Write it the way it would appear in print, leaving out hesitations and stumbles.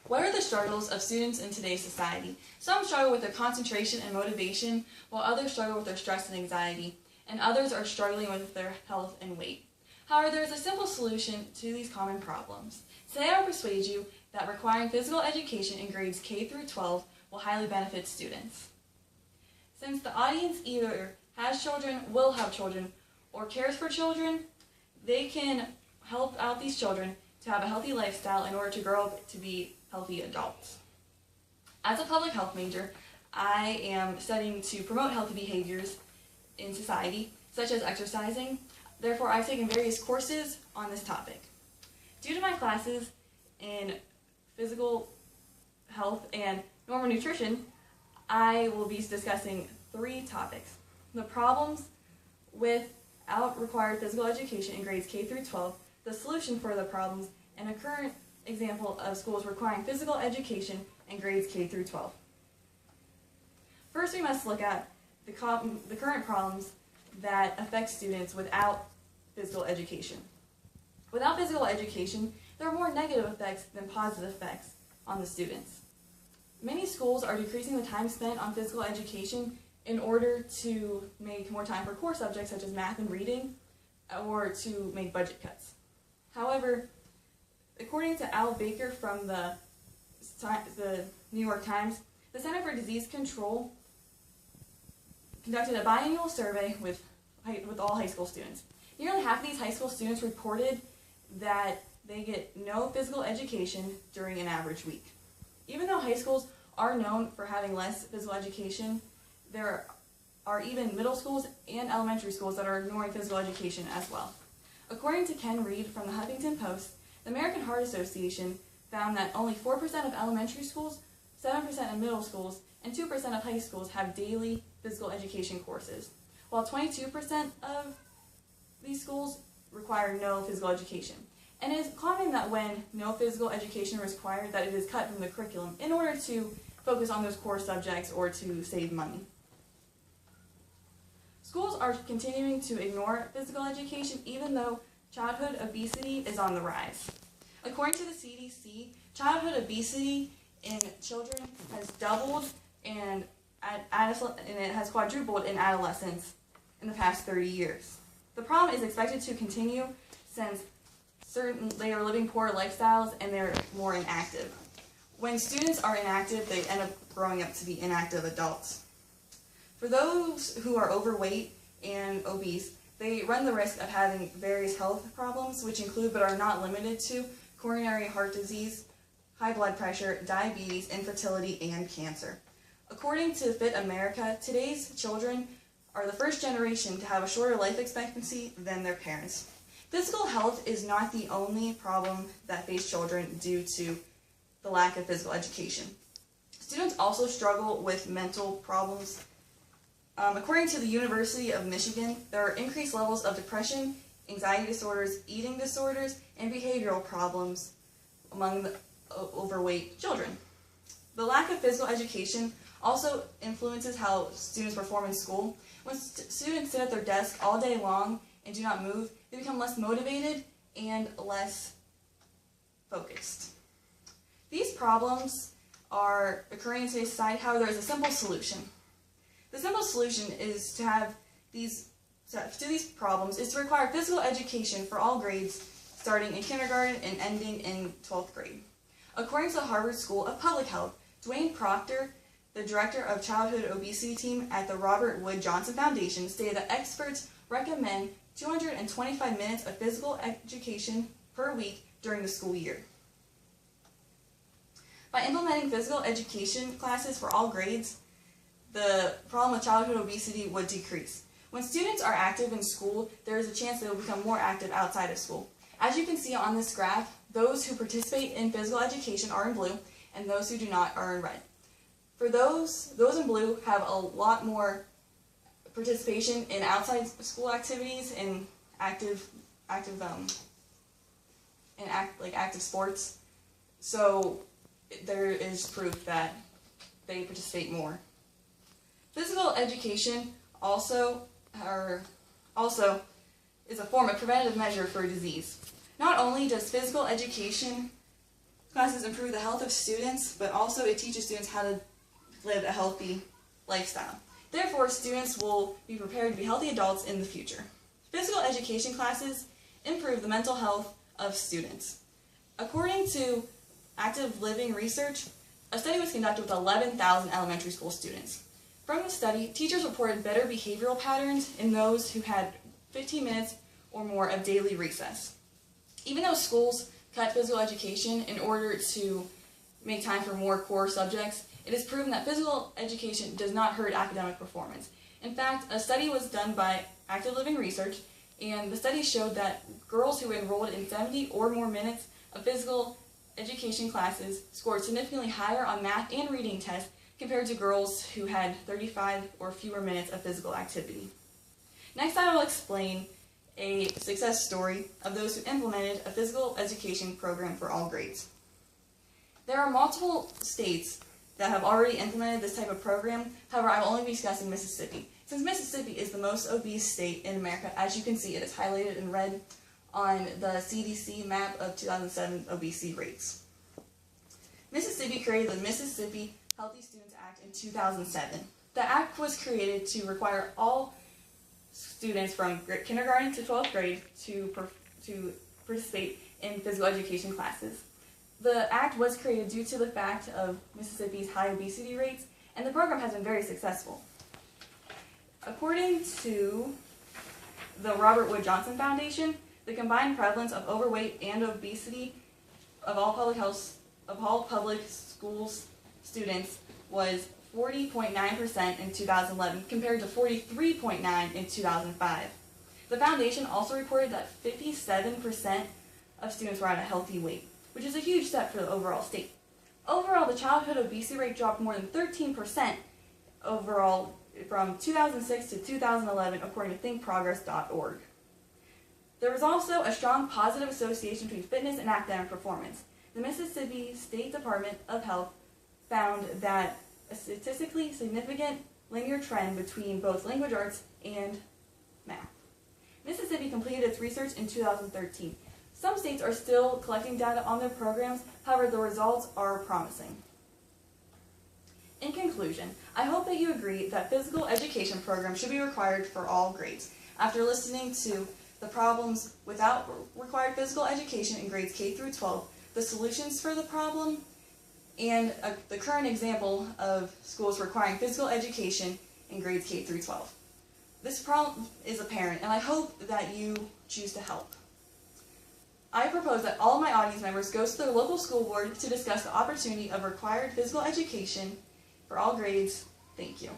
What are the struggles of students in today's society? Some struggle with their concentration and motivation, while others struggle with their stress and anxiety, and others are struggling with their health and weight. However, there is a simple solution to these common problems. Today I will persuade you that requiring physical education in grades K through 12 will highly benefit students. Since the audience either has children, will have children, or cares for children, they can help out these children to have a healthy lifestyle in order to grow up to be healthy adults. As a public health major, I am studying to promote healthy behaviors in society, such as exercising. Therefore, I've taken various courses on this topic. Due to my classes in physical health and normal nutrition, I will be discussing 3 topics. The problems without required physical education in grades K through 12, the solution for the problems, and a current example of schools requiring physical education in grades K through 12. First, we must look at the current problems that affect students without physical education. Without physical education, there are more negative effects than positive effects on the students. Many schools are decreasing the time spent on physical education in order to make more time for core subjects such as math and reading, or to make budget cuts. However, according to Al Baker from the New York Times, the Center for Disease Control conducted a biannual survey with all high school students. Nearly half of these high school students reported that they get no physical education during an average week. Even though high schools are known for having less physical education, there are even middle schools and elementary schools that are ignoring physical education as well. According to Ken Reed from the Huffington Post, the American Heart Association found that only 4% of elementary schools, 7% of middle schools, and 2% of high schools have daily physical education courses, while 22% of these schools require no physical education. And it is common that when no physical education is required, that it is cut from the curriculum in order to focus on those core subjects or to save money. Schools are continuing to ignore physical education even though childhood obesity is on the rise. According to the CDC, childhood obesity in children has doubled and it has quadrupled in adolescents in the past 30 years. The problem is expected to continue since they are living poor lifestyles and they're more inactive. When students are inactive, they end up growing up to be inactive adults. For those who are overweight and obese, they run the risk of having various health problems, which include but are not limited to coronary heart disease, high blood pressure, diabetes, infertility, and cancer. According to Fit America, today's children are the first generation to have a shorter life expectancy than their parents. Physical health is not the only problem that face children due to the lack of physical education. Students also struggle with mental problems. According to the University of Michigan, there are increased levels of depression, anxiety disorders, eating disorders, and behavioral problems among the overweight children. The lack of physical education also influences how students perform in school. When students sit at their desk all day long and do not move, they become less motivated and less focused. These problems are occurring in today's society. However, there is a simple solution. The simple solution is to these problems is to require physical education for all grades, starting in kindergarten and ending in 12th grade. According to the Harvard School of Public Health, Dwayne Proctor, the director of childhood obesity team at the Robert Wood Johnson Foundation, stated that experts recommend 225 minutes of physical education per week during the school year. By implementing physical education classes for all grades, the problem with childhood obesity would decrease. When students are active in school, there is a chance they will become more active outside of school. As you can see on this graph, those who participate in physical education are in blue, and those who do not are in red. For those in blue have a lot more participation in outside school activities and active sports. So there is proof that they participate more. Physical education also is a form of preventative measure for disease. Not only does physical education classes improve the health of students, but also it teaches students how to live a healthy lifestyle. Therefore, students will be prepared to be healthy adults in the future. Physical education classes improve the mental health of students. According to active living research, a study was conducted with 11,000 elementary school students. From the study, teachers reported better behavioral patterns in those who had 15 minutes or more of daily recess. Even though schools cut physical education in order to make time for more core subjects, it is proven that physical education does not hurt academic performance. In fact, a study was done by Active Living Research, and the study showed that girls who enrolled in 70 or more minutes of physical education classes scored significantly higher on math and reading tests compared to girls who had 35 or fewer minutes of physical activity. Next, I will explain a success story of those who implemented a physical education program for all grades. There are multiple states that have already implemented this type of program. However, I will only be discussing Mississippi. Since Mississippi is the most obese state in America, as you can see, it is highlighted in red on the CDC map of 2007 obesity rates. Mississippi created the Mississippi Healthy Students Act in 2007. The act was created to require all students from kindergarten to 12th grade to participate in physical education classes. The act was created due to the fact of Mississippi's high obesity rates, and the program has been very successful. According to the Robert Wood Johnson Foundation, the combined prevalence of overweight and obesity of all public schools students was 40.9% in 2011 compared to 43.9% in 2005. The foundation also reported that 57% of students were at a healthy weight, which is a huge step for the overall state. Overall, the childhood obesity rate dropped more than 13% overall from 2006 to 2011, according to thinkprogress.org. There was also a strong positive association between fitness and academic performance. The Mississippi State Department of Health found that a statistically significant linear trend between both language arts and math. Mississippi completed its research in 2013. Some states are still collecting data on their programs, however, the results are promising. In conclusion, I hope that you agree that physical education programs should be required for all grades. After listening to the problems without required physical education in grades K through 12, the solutions for the problem, and the current example of schools requiring physical education in grades K through 12. This problem is apparent, and I hope that you choose to help. I propose that all of my audience members go to their local school board to discuss the opportunity of required physical education for all grades. Thank you.